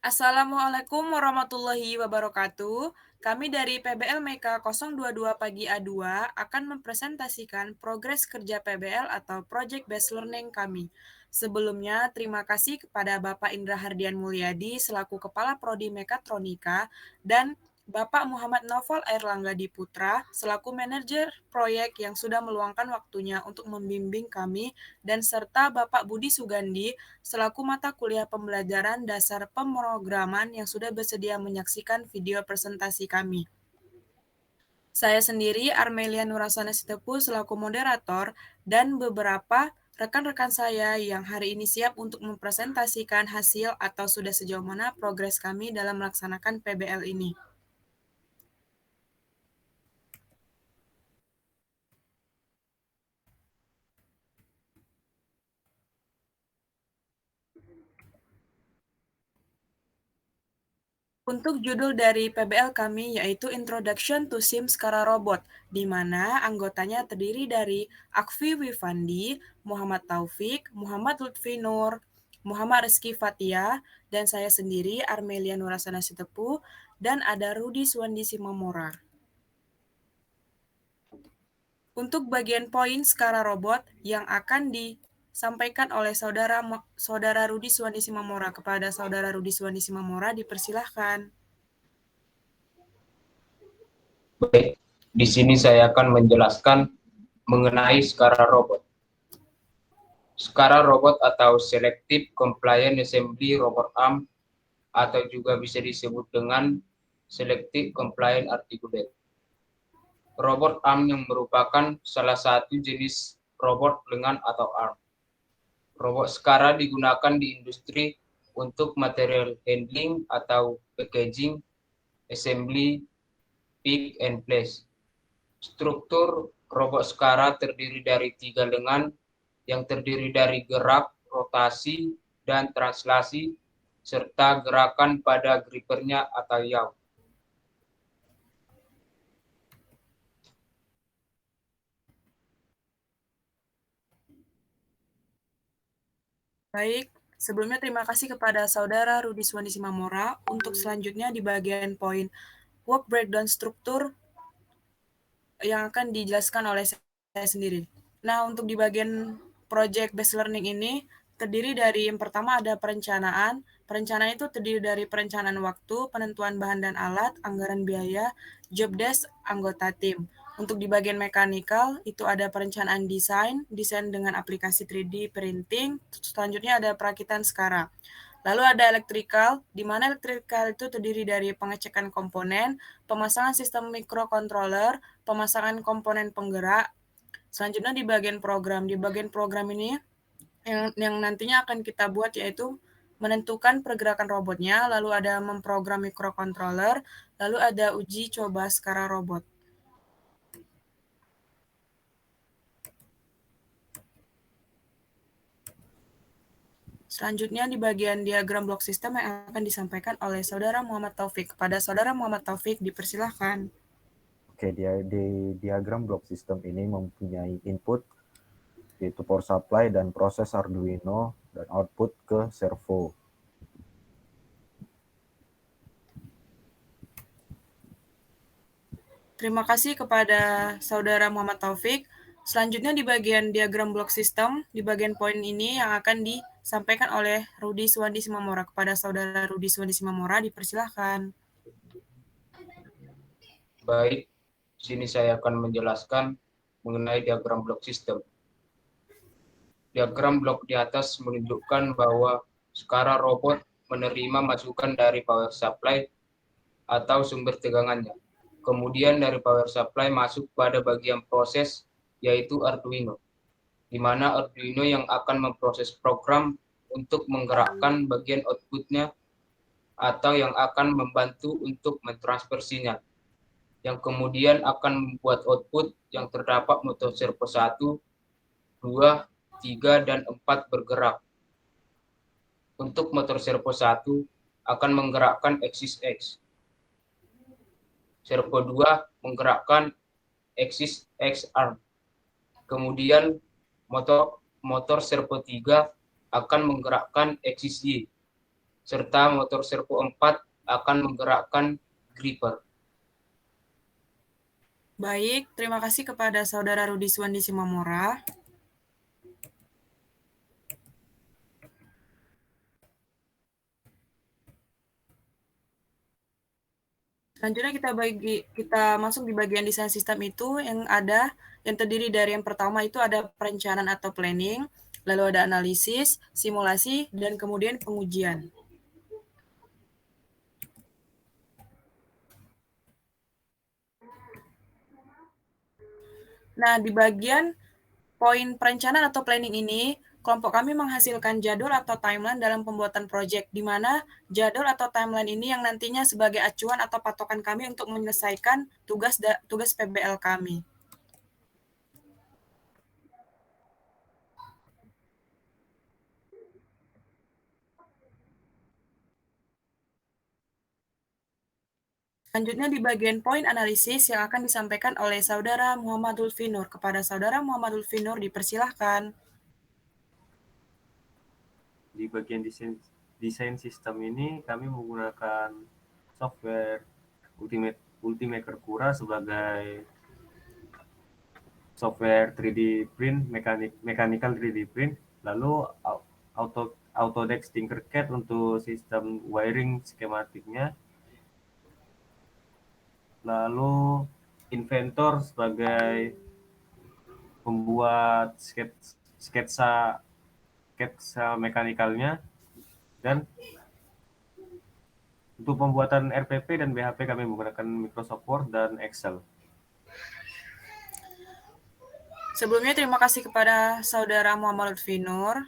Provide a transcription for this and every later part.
Assalamualaikum warahmatullahi wabarakatuh. Kami dari PBL MEKA 022 Pagi A2 akan mempresentasikan progres kerja PBL atau Project Based Learning kami. Sebelumnya, terima kasih kepada Bapak Indra Hardian Mulyadi selaku Kepala Prodi Mekatronika dan Bapak Muhammad Naufal Airlangga Diputra selaku manajer proyek yang sudah meluangkan waktunya untuk membimbing kami dan serta Bapak Budi Sugandi selaku mata kuliah pembelajaran dasar pemrograman yang sudah bersedia menyaksikan video presentasi kami. Saya sendiri, Armelia Nurasana Sitepu, selaku moderator, dan beberapa rekan-rekan saya yang hari ini siap untuk mempresentasikan hasil atau sudah sejauh mana progres kami dalam melaksanakan PBL ini. Untuk judul dari PBL kami yaitu Introduction to Sim Skara Robot, di mana anggotanya terdiri dari Akfi Wifandi, Muhammad Taufik, Muhammad Lutfi Nur, Muhammad Rizky Fatia, dan saya sendiri Armelia Nurasana Sitepu, dan ada Rudi Suwandi Simamora. Untuk bagian poin Skara Robot yang akan disampaikan oleh saudara Rudi Suwandi Simamora, kepada saudara Rudi Suwandi Simamora dipersilahkan. Baik, di sini saya akan menjelaskan mengenai skala robot. Skala robot atau Selective Compliant Assembly Robot Arm atau juga bisa disebut dengan Selective Compliant Articulate. Robot arm yang merupakan salah satu jenis robot lengan atau arm. Robot skala digunakan di industri untuk material handling atau packaging, assembly, pick and place. Struktur robot skala terdiri dari 3 lengan yang terdiri dari gerak, rotasi, dan translasi, serta gerakan pada grippernya atau yaw. Baik, sebelumnya terima kasih kepada saudara Rudi Suwandi Simamora. Untuk selanjutnya di bagian poin work breakdown struktur yang akan dijelaskan oleh saya sendiri. Nah, untuk di bagian project based learning ini terdiri dari yang pertama ada perencanaan. Perencanaan itu terdiri dari perencanaan waktu, penentuan bahan dan alat, anggaran biaya, job desk, anggota tim. Untuk di bagian mekanikal itu ada perencanaan desain dengan aplikasi 3D printing. Selanjutnya ada perakitan skala. Lalu ada elektrikal, di mana elektrikal itu terdiri dari pengecekan komponen, pemasangan sistem microcontroller, pemasangan komponen penggerak. Selanjutnya di bagian program ini yang nantinya akan kita buat yaitu menentukan pergerakan robotnya, lalu ada memprogram microcontroller, lalu ada uji coba skala robot. Selanjutnya di bagian diagram blok sistem yang akan disampaikan oleh saudara Muhammad Taufik. Kepada saudara Muhammad Taufik dipersilahkan. Oke, di diagram blok sistem ini mempunyai input yaitu power supply dan proses Arduino dan output ke servo. Terima kasih kepada saudara Muhammad Taufik. Selanjutnya di bagian diagram blok sistem, di bagian poin ini yang akan disampaikan oleh Rudi Suwandi Simamora. Kepada saudara Rudi Suwandi Simamora dipersilahkan. Baik, sini saya akan menjelaskan mengenai diagram blok sistem. Diagram blok di atas menunjukkan bahwa skala robot menerima masukan dari power supply atau sumber tegangannya. Kemudian dari power supply masuk pada bagian proses yaitu Arduino, di mana Arduino yang akan memproses program untuk menggerakkan bagian outputnya atau yang akan membantu untuk mentransfer sinyal, yang kemudian akan membuat output yang terdapat motor servo 1, 2, 3, dan 4 bergerak. Untuk motor servo 1 akan menggerakkan aksis X. Servo 2 menggerakkan aksis X arm. Kemudian motor servo 3 akan menggerakkan aksis Y. serta motor servo 4 akan menggerakkan gripper. Baik, terima kasih kepada Saudara Rudi Suwandi Simamora. Selanjutnya kita masuk di bagian desain sistem itu yang terdiri dari yang pertama itu ada perencanaan atau planning, lalu ada analisis, simulasi, dan kemudian pengujian. Nah, di bagian poin perencanaan atau planning ini, kelompok kami menghasilkan jadwal atau timeline dalam pembuatan proyek, di mana jadwal atau timeline ini yang nantinya sebagai acuan atau patokan kami untuk menyelesaikan tugas PBL kami. Selanjutnya di bagian poin analisis yang akan disampaikan oleh Saudara Muhammadul Finur. Kepada Saudara Muhammadul Finur dipersilahkan. Di bagian desain sistem ini kami menggunakan software Ultimaker Cura sebagai software 3D print, mechanical 3D print, lalu Autodesk Tinkercad untuk sistem wiring skematiknya, lalu Inventor sebagai pembuat sketsa mekanikalnya, dan untuk pembuatan RPP dan BHP kami menggunakan Microsoft Word dan Excel. Sebelumnya terima kasih kepada Saudara Muhammad Lutfi Nur.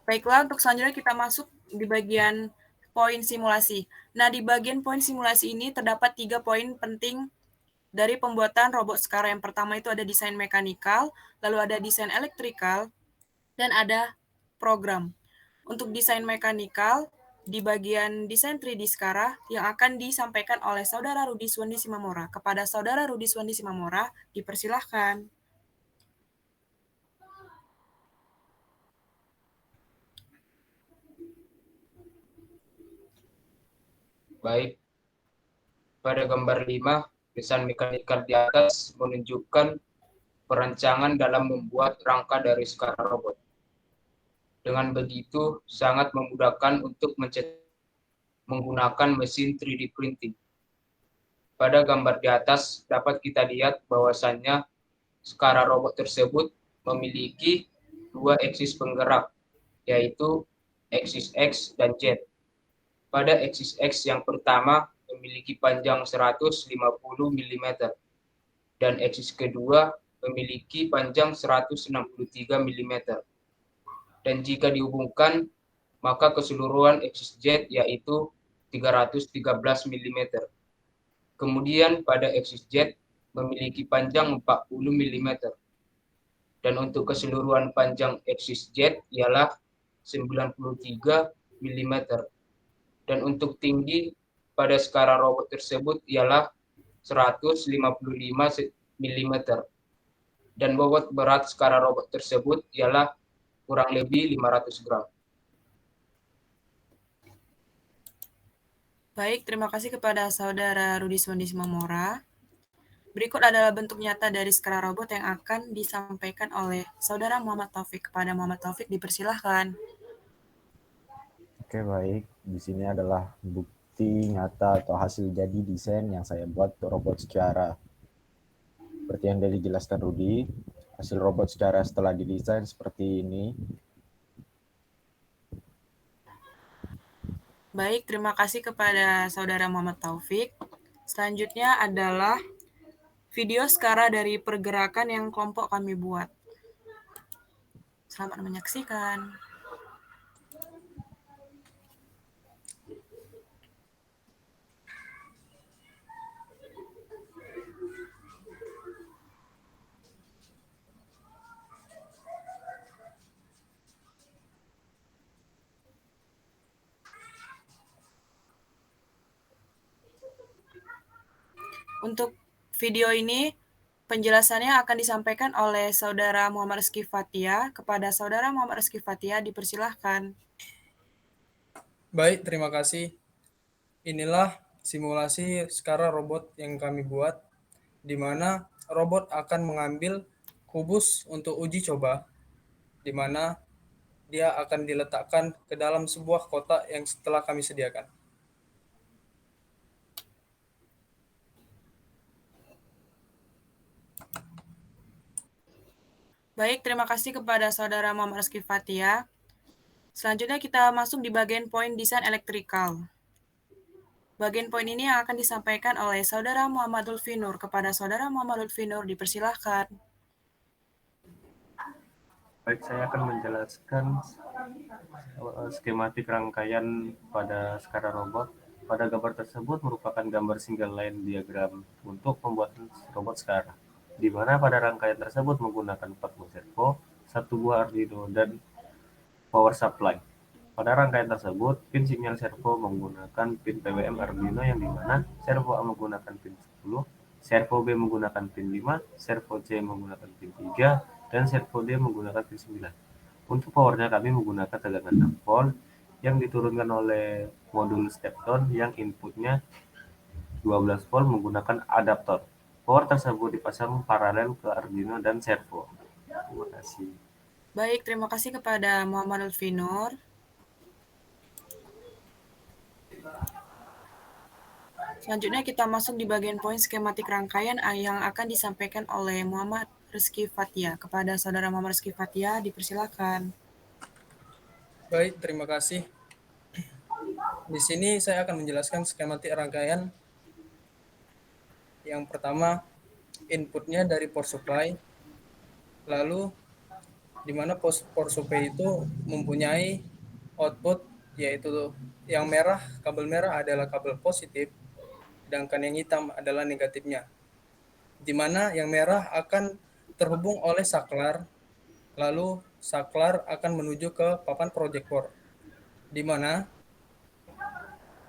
Baiklah, untuk selanjutnya kita masuk di bagian poin simulasi. Nah, di bagian poin simulasi ini terdapat 3 poin penting dari pembuatan robot Skara. Yang pertama itu ada desain mekanikal, lalu ada desain elektrikal, dan ada program. Untuk desain mekanikal, di bagian desain 3D Skara yang akan disampaikan oleh Saudara Rudi Suwandi Simamora. Kepada Saudara Rudi Suwandi Simamora, dipersilahkan. Baik, pada gambar 5, desain mekanikal di atas menunjukkan perancangan dalam membuat rangka dari Skara robot. Dengan begitu, sangat memudahkan untuk menggunakan mesin 3D printing. Pada gambar di atas dapat kita lihat bahwasannya Skara robot tersebut memiliki 2 eksis penggerak, yaitu eksis X dan Z. Pada eksis X yang pertama memiliki panjang 150 mm dan eksis kedua memiliki panjang 163 mm. Dan jika dihubungkan, maka keseluruhan eksis Z yaitu 313 mm. Kemudian pada eksis Z memiliki panjang 40 mm. Dan untuk keseluruhan panjang eksis Z ialah 93 mm. Dan untuk tinggi pada Skara robot tersebut ialah 155 mm. Dan bobot berat Skara robot tersebut ialah kurang lebih 500 gram. Baik, terima kasih kepada Saudara Rudi Suwandi Simamora. Berikut adalah bentuk nyata dari Skara robot yang akan disampaikan oleh Saudara Muhammad Taufik. Kepada Muhammad Taufik dipersilahkan. Oke, baik. Di sini adalah bukti nyata atau hasil jadi desain yang saya buat untuk robot secara. Seperti yang tadi dijelaskan Rudi, hasil robot secara setelah didesain seperti ini. Baik, terima kasih kepada Saudara Muhammad Taufik. Selanjutnya adalah video Skara dari pergerakan yang kelompok kami buat. Selamat menyaksikan. Untuk video ini Penjelasannya akan disampaikan oleh Saudara Muhammad Rizky Fathia. Kepada Saudara Muhammad Rizky Fathia, dipersilahkan. Baik, terima kasih. Inilah simulasi skala robot yang kami buat, di mana robot akan mengambil kubus untuk uji coba, di mana dia akan diletakkan ke dalam sebuah kotak yang setelah kami sediakan. Baik, terima kasih kepada Saudara Muhammad Rizky Fathia. Selanjutnya kita masuk di bagian poin desain elektrikal. Bagian poin ini yang akan disampaikan oleh Saudara Muhammad Lutfi Nur. Kepada Saudara Muhammad Lutfi Nur, dipersilahkan. Baik, saya akan menjelaskan skematik rangkaian pada skala robot. Pada gambar tersebut merupakan gambar single line diagram untuk pembuatan robot skala, di mana pada rangkaian tersebut menggunakan 4 buah servo, 1 buah Arduino, dan power supply. Pada rangkaian tersebut, pin sinyal servo menggunakan pin PWM Arduino yang dimana servo A menggunakan pin 10, servo B menggunakan pin 5, servo C menggunakan pin 3, dan servo D menggunakan pin 9. Untuk powernya kami menggunakan tegangan 6 volt yang diturunkan oleh modul step-down yang inputnya 12 volt menggunakan adaptor. Power tersebut dipasang paralel ke Arduino dan servo. Terima kasih. Baik, terima kasih kepada Muhammad Lutfi Nur. Selanjutnya kita masuk di bagian poin skematik rangkaian yang akan disampaikan oleh Muhammad Rizky Fathia. Kepada Saudara Muhammad Rizky Fathia, dipersilakan. Baik, terima kasih. Di sini saya akan menjelaskan skematik rangkaian. Yang pertama, inputnya dari power supply, lalu di mana power supply itu mempunyai output, yaitu yang merah, kabel merah adalah kabel positif, sedangkan yang hitam adalah negatifnya. Di mana yang merah akan terhubung oleh saklar, lalu saklar akan menuju ke papan proyektor, di mana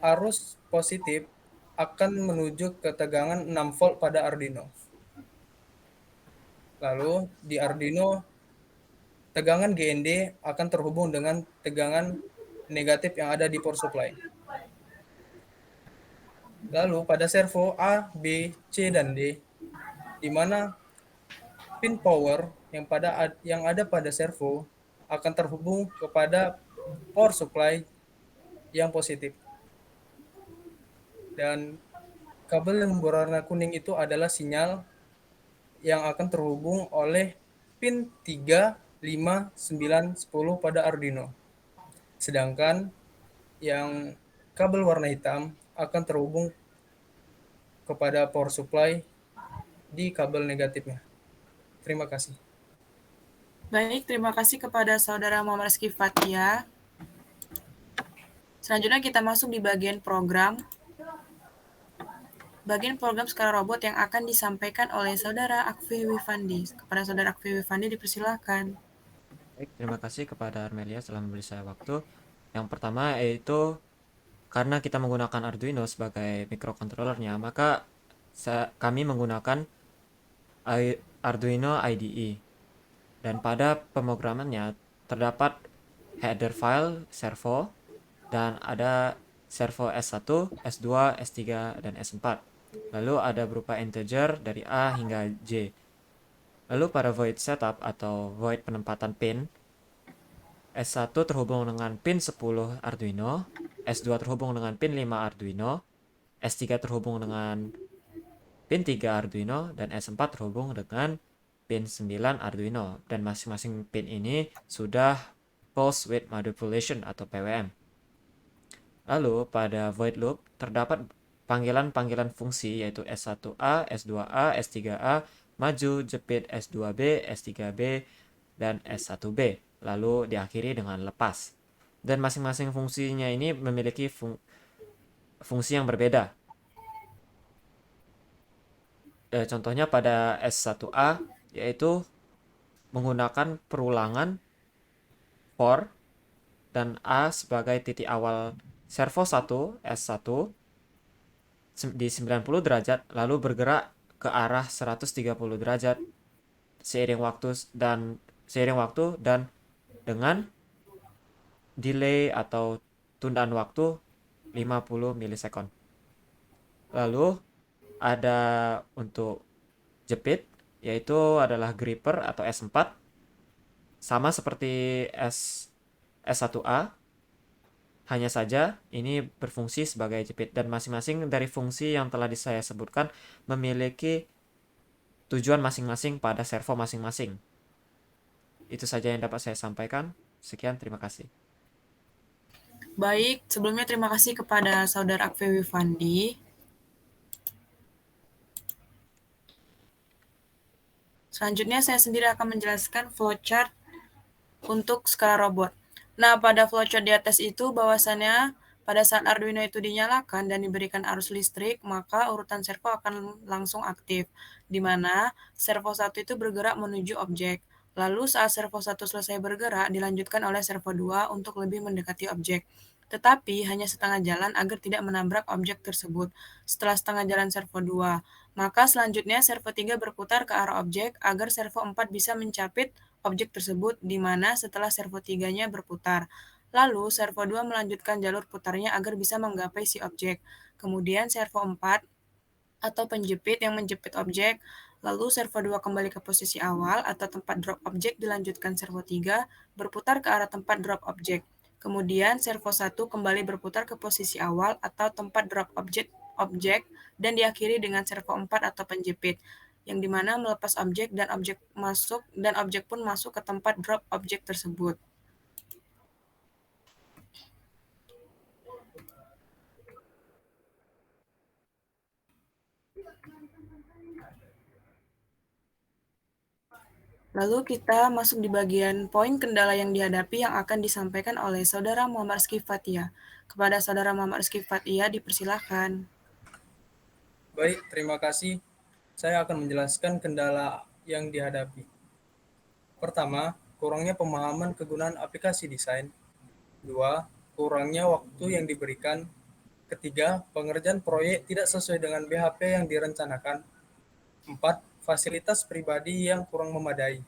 arus positif akan menuju ke tegangan 6 volt pada Arduino. Lalu di Arduino, tegangan GND akan terhubung dengan tegangan negatif yang ada di power supply. Lalu pada servo A, B, C, dan D, di mana pin power yang ada pada servo akan terhubung kepada power supply yang positif. Dan kabel yang berwarna kuning itu adalah sinyal yang akan terhubung oleh pin 3, 5, 9, 10 pada Arduino. Sedangkan yang kabel warna hitam akan terhubung kepada power supply di kabel negatifnya. Terima kasih. Baik, terima kasih kepada Saudara Muhammad Rizky Fathia. Selanjutnya kita masuk di bagian program. Bagian program skala robot yang akan disampaikan oleh Saudara Akfi Wifandi. Kepada Saudara Akfi Wifandi, dipersilakan. Baik, terima kasih kepada Armelia telah memberi saya waktu. Yang pertama yaitu karena kita menggunakan Arduino sebagai microcontrollernya, maka kami menggunakan Arduino IDE. Dan pada pemrogramannya terdapat header file servo dan ada servo S1, S2, S3, dan S4. Lalu ada berupa integer dari A hingga J. Lalu pada void setup atau void penempatan pin, S1 terhubung dengan pin 10 Arduino, S2 terhubung dengan pin 5 Arduino, S3 terhubung dengan pin 3 Arduino, dan S4 terhubung dengan pin 9 Arduino. Dan masing-masing pin ini sudah pulse width manipulation atau PWM. Lalu pada void loop terdapat panggilan-panggilan fungsi yaitu S1A, S2A, S3A, maju, jepit, S2B, S3B, dan S1B. Lalu diakhiri dengan lepas. Dan masing-masing fungsinya ini memiliki fungsi yang berbeda. Contohnya pada S1A yaitu menggunakan perulangan for dan A sebagai titik awal servo 1 S1 di 90 derajat lalu bergerak ke arah 130 derajat seiring waktu dan dengan delay atau tundaan waktu 50 milisekund. Lalu ada untuk jepit, yaitu adalah gripper atau S4, sama seperti S1A, hanya saja ini berfungsi sebagai jepit, dan masing-masing dari fungsi yang telah saya sebutkan memiliki tujuan masing-masing pada servo masing-masing. Itu saja yang dapat saya sampaikan. Sekian, terima kasih. Baik, sebelumnya terima kasih kepada Saudara Akfi Wifandi. Selanjutnya saya sendiri akan menjelaskan flowchart untuk skala robot. Nah, pada flowchart di atas itu bahwasannya pada saat Arduino itu dinyalakan dan diberikan arus listrik, maka urutan servo akan langsung aktif, di mana servo 1 itu bergerak menuju objek. Lalu saat servo 1 selesai bergerak, dilanjutkan oleh servo 2 untuk lebih mendekati objek. Tetapi hanya setengah jalan agar tidak menabrak objek tersebut. Setelah setengah jalan servo 2, maka selanjutnya servo 3 berputar ke arah objek agar servo 4 bisa mencapit objek tersebut, di mana setelah servo 3-nya berputar. Lalu, servo 2 melanjutkan jalur putarnya agar bisa menggapai si objek. Kemudian, servo 4 atau penjepit yang menjepit objek, lalu servo 2 kembali ke posisi awal atau tempat drop objek, dilanjutkan servo 3 berputar ke arah tempat drop objek. Kemudian, servo 1 kembali berputar ke posisi awal atau tempat drop objek dan diakhiri dengan servo 4 atau penjepit, yang dimana melepas objek dan objek pun masuk ke tempat drop objek tersebut. Lalu kita masuk di bagian poin kendala yang dihadapi yang akan disampaikan oleh Saudara Muhammad Rizky Fathia. Kepada Saudara Muhammad Rizky Fathia dipersilahkan. Baik, terima kasih. Saya akan menjelaskan kendala yang dihadapi. Pertama, kurangnya pemahaman kegunaan aplikasi desain. 2. Kurangnya waktu yang diberikan. Ketiga, pengerjaan proyek tidak sesuai dengan BHP yang direncanakan. 4. Fasilitas pribadi yang kurang memadai.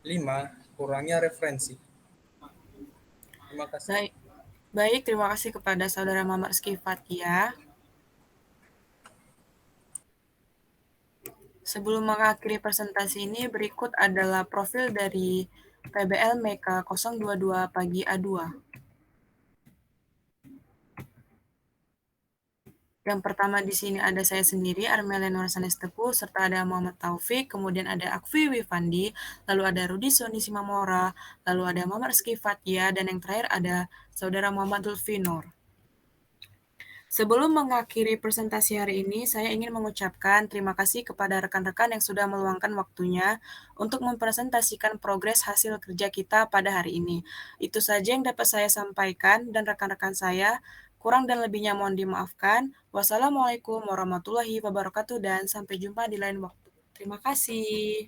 5. Kurangnya referensi. Terima kasih. Baik, terima kasih kepada Saudara Muhammad Rizky Fathia. Sebelum mengakhiri presentasi ini, berikut adalah profil dari PBL Meka 022 Pagi A2. Yang pertama di sini ada saya sendiri, Armelia Nursanes Teguh, serta ada Muhammad Taufik, kemudian ada Akfi Wifandi, lalu ada Rudi Soni Simamora, lalu ada Muhammad Rizky Fathia, dan yang terakhir ada Saudara Muhammad Lutfi Nur. Sebelum mengakhiri presentasi hari ini, saya ingin mengucapkan terima kasih kepada rekan-rekan yang sudah meluangkan waktunya untuk mempresentasikan progres hasil kerja kita pada hari ini. Itu saja yang dapat saya sampaikan, dan rekan-rekan saya, kurang dan lebihnya mohon dimaafkan. Wassalamualaikum warahmatullahi wabarakatuh, dan sampai jumpa di lain waktu. Terima kasih.